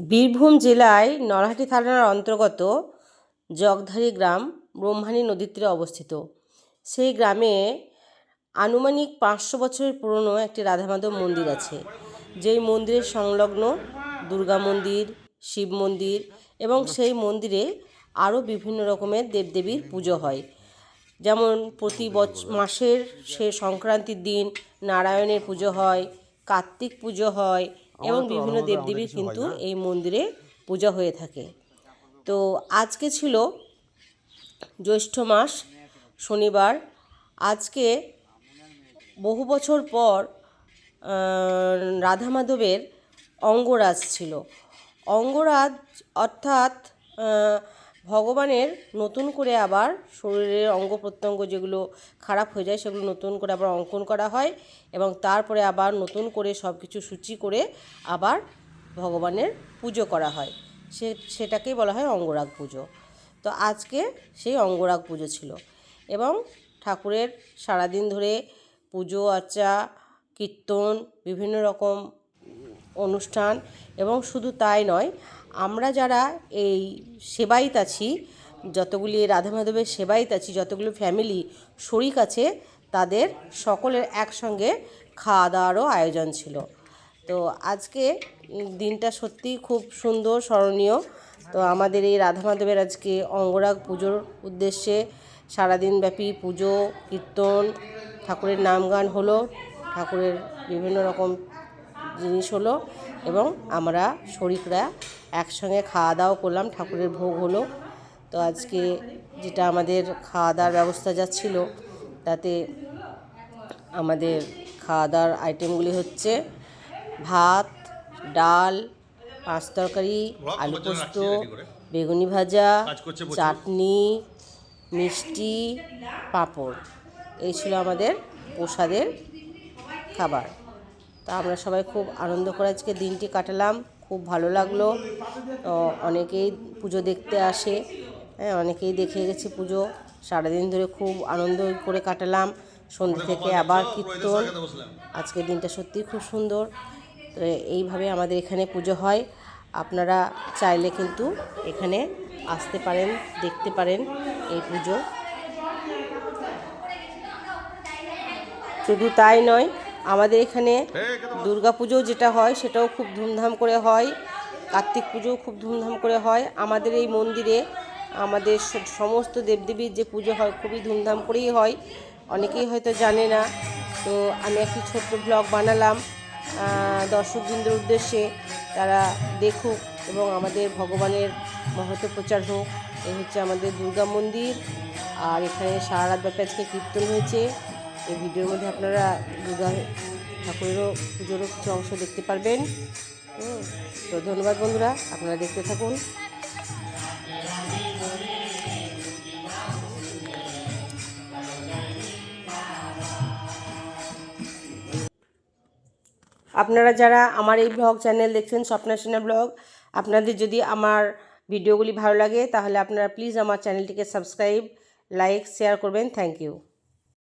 বীরভূম জেলায় নলহাটি থানার অন্তর্গত জগধারী গ্রাম ব্রহ্মাণী নদীর তীরে অবস্থিত। সেই গ্রামে আনুমানিক 500 বছরের পুরনো একটি রাধা মাধব মন্দির আছে, যেই মন্দিরের সংলগ্ন দুর্গা মন্দির, শিব মন্দির এবং সেই মন্দিরে আরও বিভিন্ন রকমের দেবদেবীর পুজো হয়। যেমন প্রতি মাসের সে সংক্রান্তির দিন নারায়ণের পুজো হয়, কার্তিক পুজো হয় এবং বিভিন্ন দেবদেবীর কিন্তু এই মন্দিরে পূজা হয়ে থাকে। তো আজকে ছিল জ্যৈষ্ঠ মাস, শনিবার। আজকে বহু বছর পর রাধা মাধবের অঙ্গরাজ ছিল। অঙ্গরাজ অর্থাৎ ভগবানের নতুন করে আবার শরীরের অঙ্গ প্রত্যঙ্গ যেগুলো খারাপ হয়ে যায় সেগুলো নতুন করে আবার অঙ্কন করা হয় এবং তারপরে আবার নতুন করে সব কিছু শুচি করে আবার ভগবানের পুজো করা হয়। সেটাকেই বলা হয় অঙ্গরাগ পুজো। তো আজকে সেই অঙ্গরাগ পুজো ছিল এবং ঠাকুরের সারাদিন ধরে পুজো আর্চা, কীর্তন, বিভিন্ন রকম অনুষ্ঠান এবং শুধু তাই নয়, আমরা যারা এই সেবায়িত আছি, যতগুলি রাধা মাধবের সেবায়িত আছি, যতগুলো ফ্যামিলি শরিক আছে, তাদের সকলের একসঙ্গে খাওয়া দাওয়ারও আয়োজন ছিল। তো আজকে দিনটা সত্যিই খুব সুন্দর, স্মরণীয়। তো আমাদের এই রাধা মাধবের আজকে অঙ্গরাগ পুজোর উদ্দেশ্যে সারাদিনব্যাপী পুজো, কীর্তন, ঠাকুরের নাম গান হলো, ঠাকুরের বিভিন্ন রকম জিনিস হলো এবং আমরা শরিকরা একসঙ্গে খাওয়া দাওয়া করলাম, ঠাকুরের ভোগ হলো। তো আজকে যেটা আমাদের খাওয়া দাওয়ার ব্যবস্থা যা ছিল, তাতে আমাদের খাওয়া দাওয়ার আইটেমগুলি হচ্ছে ভাত, ডাল, পাঁচ তরকারি, আলু পোস্ত, বেগুনি ভাজা, চাটনি, মিষ্টি, পাঁপড়। এই ছিল আমাদের প্রসাদের খাবার। তা আমরা সবাই খুব আনন্দ করে আজকে দিনটি কাটালাম, খুব ভালো লাগলো। অনেকেই পুজো দেখতে আসে, অনেকেই দেখে গেছে পুজো। সারাদিন ধরে খুব আনন্দ করে কাটালাম, সন্ধ্যে থেকে আবার কীর্তন। আজকের দিনটা সত্যিই খুব সুন্দর। তো এইভাবে আমাদের এখানে পুজো হয়। আপনারা চাইলে কিন্তু এখানে আসতে পারেন, দেখতে পারেন এই পুজো। শুধু তাই নয়, আমাদের এখানে দুর্গা পুজো যেটা হয় সেটাও খুব ধুমধাম করে হয়, কার্তিক পুজোও খুব ধুমধাম করে হয়। আমাদের এই মন্দিরে আমাদের সমস্ত দেবদেবীর যে পুজো হয় খুবই ধুমধাম করেই হয়, অনেকেই হয়তো জানে না। তো আমি একটি ছোট্ট ব্লগ বানালাম দর্শকবৃন্দের উদ্দেশ্যে, তারা দেখুক এবং আমাদের ভগবানের মহত্ব প্রচার হোক। এই হচ্ছে আমাদের দুর্গা মন্দির, আর এখানে সারা রাত ব্যাপী আজকে কীর্তন হয়েছে। এই ভিডিওর মধ্যে আপনারা দুর্গা ঠাকুরেরও পুজোরও কিছু অংশ দেখতে পারবেন। তো ধন্যবাদ বন্ধুরা, আপনারা দেখতে থাকুন। আপনারা যারা আমার এই ব্লগ চ্যানেল দেখছেন, স্বপ্না সিনহা ব্লগ, আপনাদের যদি আমার ভিডিওগুলি ভালো লাগে তাহলে আপনারা প্লিজ আমার চ্যানেলটিকে সাবস্ক্রাইব, লাইক, শেয়ার করবেন। Thank you.